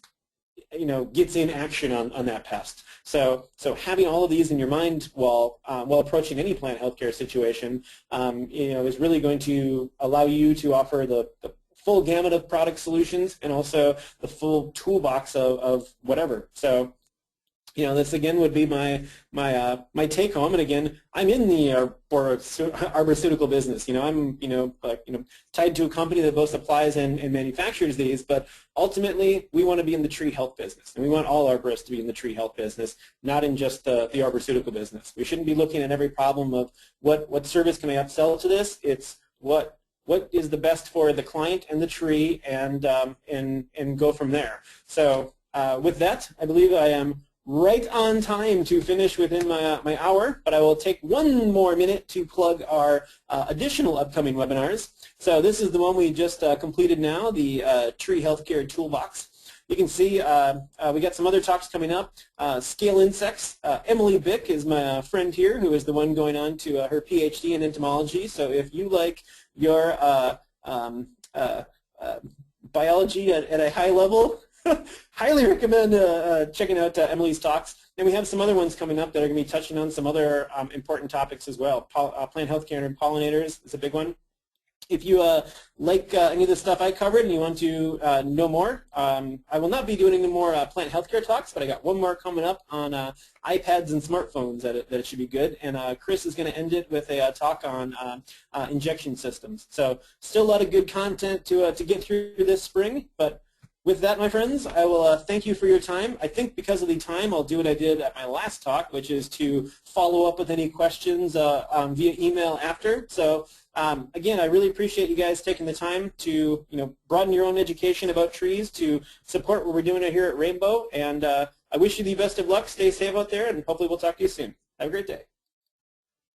in action on that pest. So having all of these in your mind while approaching any plant healthcare situation, is really going to allow you to offer the full gamut of product solutions and also the full toolbox of whatever. So. This again would be my take home, and again, I'm in the arborceutical business. I'm tied to a company that both supplies and manufactures these, but ultimately we want to be in the tree health business, and we want all arborists to be in the tree health business, not in just the arborceutical business. We shouldn't be looking at every problem of what service can I upsell to this. It's what is the best for the client and the tree, and go from there. So with that, I believe I am right on time to finish within my hour, but I will take one more minute to plug our additional upcoming webinars. So this is the one we just completed now, the Tree Healthcare Toolbox. you can see we got some other talks coming up. Scale insects. Emily Bick is my friend here, who is the one going on to her PhD in entomology. So if you like your biology at a high level, highly recommend checking out Emily's talks. And we have some other ones coming up that are going to be touching on some other important topics as well. Plant healthcare and pollinators is a big one. If you like any of the stuff I covered and you want to know more, I will not be doing any more plant healthcare talks, but I got one more coming up on iPads and smartphones that it should be good. And Chris is going to end it with a talk on injection systems. So still a lot of good content to get through this spring. But with that, my friends, I will thank you for your time. I think because of the time, I'll do what I did at my last talk, which is to follow up with any questions via email after. So again, I really appreciate you guys taking the time to broaden your own education about trees, to support what we're doing here at Rainbow. And I wish you the best of luck. Stay safe out there, and hopefully we'll talk to you soon. Have a great day.